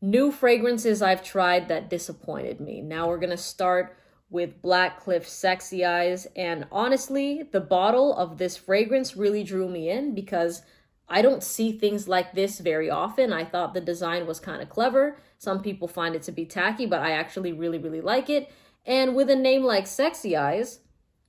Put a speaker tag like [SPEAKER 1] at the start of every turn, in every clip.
[SPEAKER 1] New fragrances I've tried that disappointed me. Now we're gonna start with Black Cliff Sexy Eyes. And honestly, the bottle of this fragrance really drew me in because I don't see things like this very often. I thought the design was kind of clever. Some people find it to be tacky, but I actually really, really like it. And with a name like Sexy Eyes,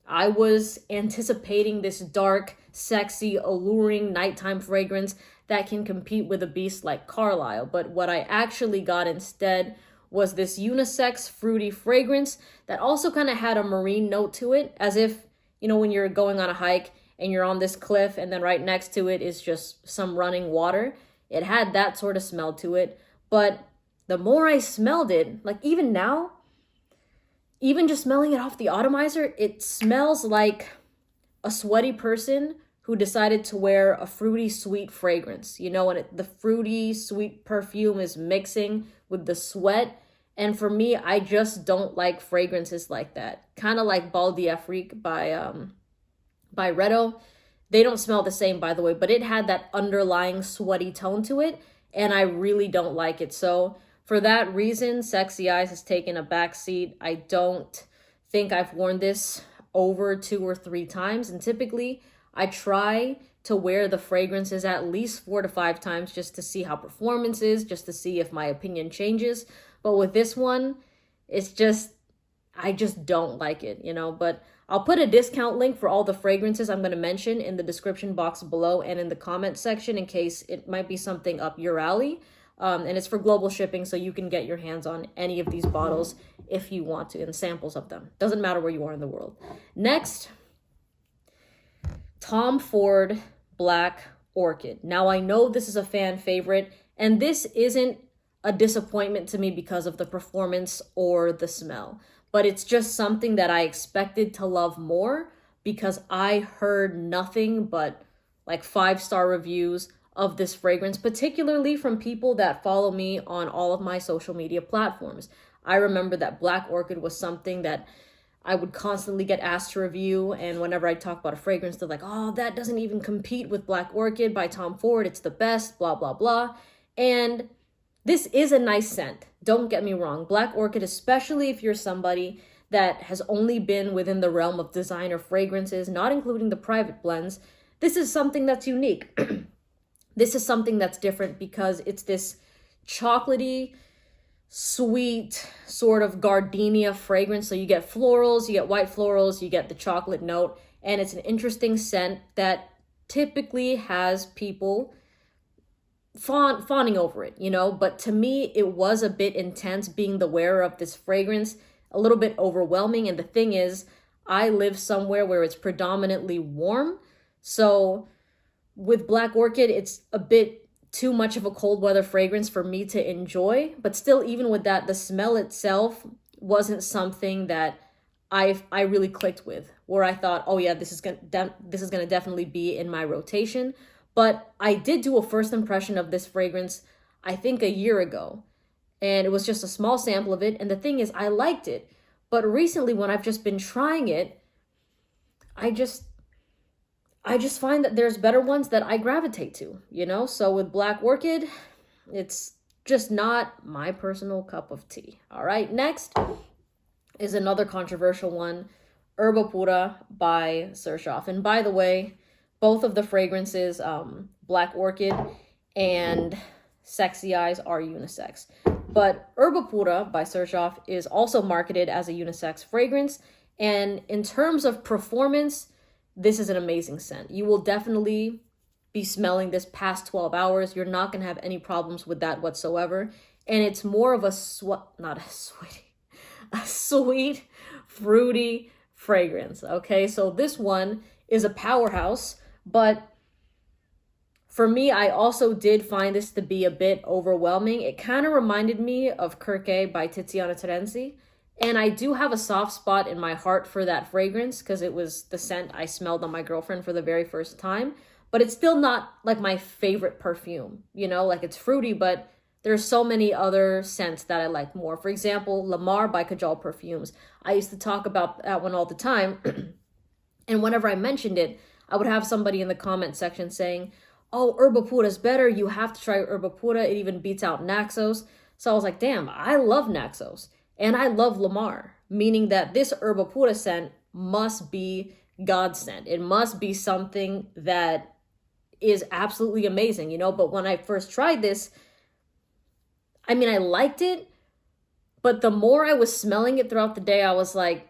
[SPEAKER 1] I was anticipating this dark, sexy, alluring nighttime fragrance that can compete with a beast like Carlisle. But what I actually got instead was this unisex, fruity fragrance that also kind of had a marine note to it, as if, when you're going on a hike and you're on this cliff and then right next to it is just some running water. It had that sort of smell to it. But the more I smelled it, like even now, even just smelling it off the atomizer, it smells like a sweaty person who decided to wear a fruity sweet fragrance. When the fruity sweet perfume is mixing with the sweat. And for me, I just don't like fragrances like that. Kind of like Bal d'Afrique by Redo. They don't smell the same, by the way, but it had that underlying sweaty tone to it, and I really don't like it. So for that reason, Sexy Eyes has taken a back seat. I don't think I've worn this over 2 or 3 times, and typically I try to wear the fragrances at least 4 to 5 times just to see how performance is, just to see if my opinion changes. But with this one, I just don't like it, but I'll put a discount link for all the fragrances I'm going to mention in the description box below and in the comment section in case it might be something up your alley. And it's for global shipping, so you can get your hands on any of these bottles if you want to, and samples of them. Doesn't matter where you are in the world. Next, Tom Ford Black Orchid. Now, I know this is a fan favorite, and this isn't a disappointment to me because of the performance or the smell, but it's just something that I expected to love more because I heard nothing but like 5-star reviews of this fragrance, particularly from people that follow me on all of my social media platforms. I remember that Black Orchid was something that I would constantly get asked to review, and whenever I talk about a fragrance, they're like, oh, that doesn't even compete with Black Orchid by Tom Ford. It's the best, blah, blah, blah. And this is a nice scent. Don't get me wrong. Black Orchid, especially if you're somebody that has only been within the realm of designer fragrances, not including the private blends, this is something that's unique. This is something that's different because it's this chocolatey, sweet sort of gardenia fragrance. So you get florals, you get white florals, you get the chocolate note, and it's an interesting scent that typically has people fawning over it, but to me, it was a bit intense being the wearer of this fragrance, a little bit overwhelming. And the thing is, I live somewhere where it's predominantly warm. So with Black Orchid, it's a bit too much of a cold weather fragrance for me to enjoy. But still, even with that, the smell itself wasn't something that I really clicked with, where I thought, oh yeah, this is gonna definitely be in my rotation. But I did do a first impression of this fragrance, I think a year ago, and it was just a small sample of it. And the thing is, I liked it. But recently, when I've just been trying it, I just find that there's better ones that I gravitate to, So with Black Orchid, it's just not my personal cup of tea. All right, next is another controversial one, Herba Pura by Xerjoff. And by the way, both of the fragrances, Black Orchid and Sexy Eyes, are unisex. But Herba Pura by Xerjoff is also marketed as a unisex fragrance. And in terms of performance, this is an amazing scent. You will definitely be smelling this past 12 hours. You're not going to have any problems with that whatsoever. And it's more of a sweet, fruity fragrance. Okay, so this one is a powerhouse. But for me, I also did find this to be a bit overwhelming. It kind of reminded me of Kirke by Tiziana Terenzi. And I do have a soft spot in my heart for that fragrance because it was the scent I smelled on my girlfriend for the very first time. But it's still not like my favorite perfume, like it's fruity, but there's so many other scents that I like more. For example, Lamar by Kajal Perfumes. I used to talk about that one all the time. And whenever I mentioned it, I would have somebody in the comment section saying, oh, Herba Pura is better. You have to try Herba Pura. It even beats out Naxos. So I was like, damn, I love Naxos and I love Lamar, meaning that this Herba Pura scent must be God's scent. It must be something that is absolutely amazing, you know? But when I first tried this, I mean, I liked it, but the more I was smelling it throughout the day, I was like,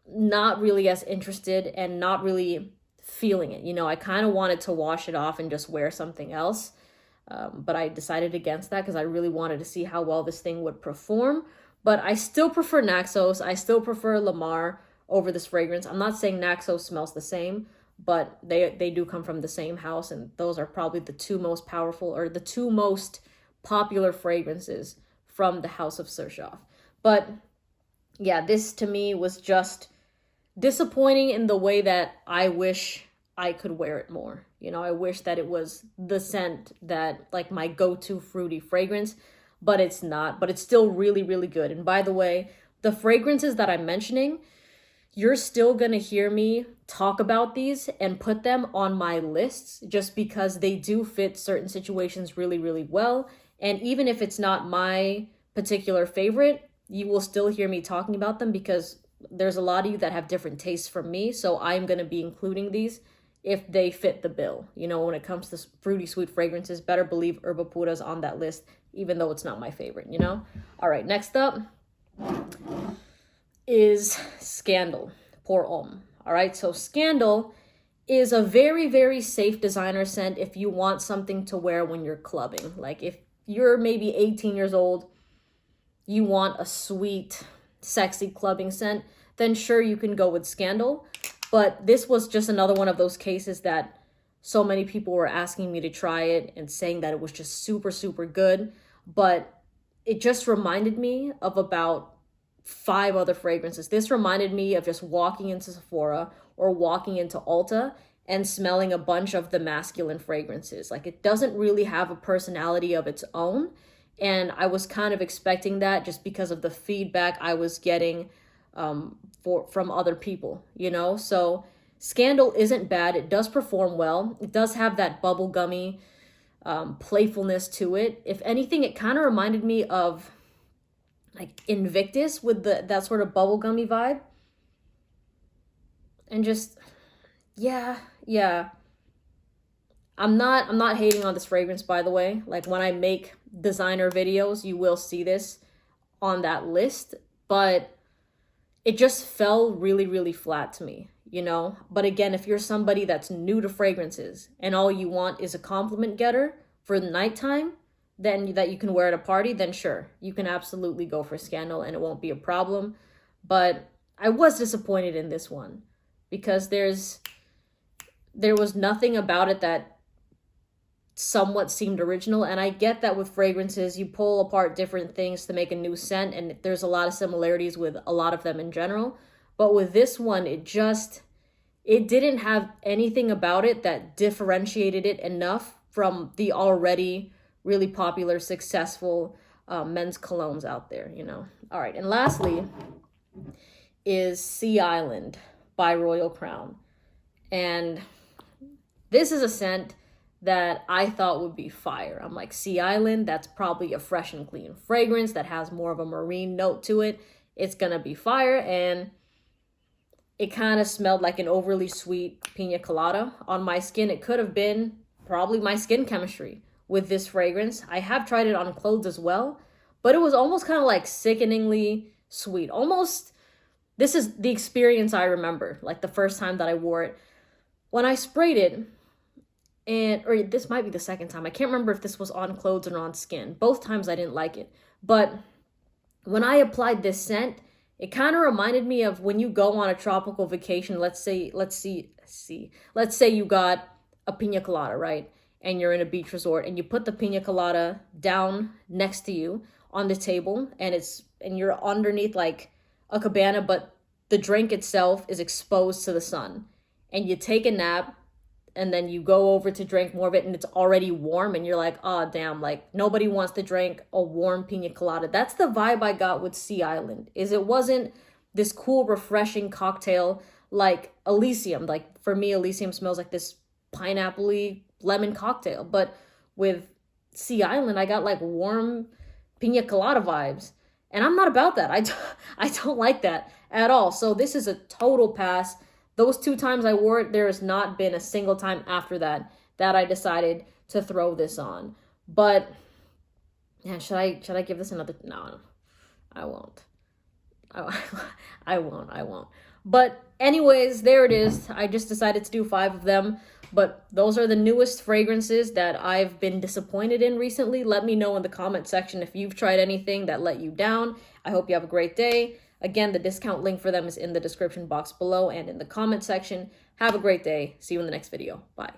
[SPEAKER 1] not really as interested and not really feeling it. You know, I kind of wanted to wash it off and just wear something else. But I decided against that because I really wanted to see how well this thing would perform. But I still prefer Naxos. I still prefer Lamar over this fragrance. I'm not saying Naxos smells the same, but they do come from the same house. And those are probably the two most powerful or the two most popular fragrances from the House of Xerjoff. But yeah, this to me was just disappointing in the way that I wish I could wear it more. You know, I wish that it was the scent that like my go-to fruity fragrance, but it's not, but it's still really, really good. And by the way, the fragrances that I'm mentioning, you're still gonna hear me talk about these and put them on my lists just because they do fit certain situations really, really well. And even if it's not my particular favorite, you will still hear me talking about them because there's a lot of you that have different tastes from me. So I'm going to be including these if they fit the bill. You know, when it comes to fruity sweet fragrances, better believe Herba Pura is on that list, even though it's not my favorite, you know? All right, next up is Scandal Pour Homme. All right, so Scandal is a very, very safe designer scent if you want something to wear when you're clubbing. Like if you're maybe 18 years old, you want a sweet, sexy clubbing scent, then sure, you can go with Scandal. But this was just another one of those cases that so many people were asking me to try it and saying that it was just super, super good. But it just reminded me of about 5 other fragrances. This reminded me of just walking into Sephora or walking into Ulta and smelling a bunch of the masculine fragrances. Like it doesn't really have a personality of its own. And I was kind of expecting that just because of the feedback I was getting from other people, you know? So Scandal isn't bad. It does perform well. It does have that bubblegummy playfulness to it. If anything, it kind of reminded me of like Invictus with that sort of bubblegummy vibe. And just, yeah. I'm not hating on this fragrance, by the way. Like when I make designer videos, you will see this on that list, but it just fell really, really flat to me, you know? But again, if you're somebody that's new to fragrances and all you want is a compliment getter for the nighttime, then that you can wear at a party, then sure, you can absolutely go for Scandal and it won't be a problem. But I was disappointed in this one because there was nothing about it that somewhat seemed original. And I get that with fragrances, you pull apart different things to make a new scent, and there's a lot of similarities with a lot of them in general. But with this one, it didn't have anything about it that differentiated it enough from the already really popular, successful men's colognes out there, you know? All right, and lastly is Sea Island by Royal Crown. And this is a scent that I thought would be fire. I'm like, Sea Island, that's probably a fresh and clean fragrance that has more of a marine note to it. It's gonna be fire. And it kind of smelled like an overly sweet pina colada on my skin. It could have been probably my skin chemistry with this fragrance. I have tried it on clothes as well, but it was almost kind of like sickeningly sweet. Almost, this is the experience I remember, like the first time that I wore it. When I sprayed it, or this might be the second time. I can't remember if this was on clothes or on skin. Both times I didn't like it. But when I applied this scent, it kind of reminded me of when you go on a tropical vacation. Let's say you got a pina colada, right? And you're in a beach resort and you put the pina colada down next to you on the table and you're underneath like a cabana, but the drink itself is exposed to the sun. And you take a nap and then you go over to drink more of it and it's already warm and you're like, oh damn, like nobody wants to drink a warm pina colada. That's the vibe I got with Sea Island, is it wasn't this cool, refreshing cocktail like Elysium. Like for me, Elysium smells like this pineapple-y lemon cocktail. But with Sea Island, I got like warm pina colada vibes. And I'm not about that. I don't like that at all. So this is a total pass. Those 2 times I wore it, there has not been a single time after that that I decided to throw this on. But yeah, should I give this another? No, I won't. I won't. But anyways, there it is. I just decided to do 5 of them. But those are the newest fragrances that I've been disappointed in recently. Let me know in the comment section if you've tried anything that let you down. I hope you have a great day. Again, the discount link for them is in the description box below and in the comment section. Have a great day. See you in the next video. Bye.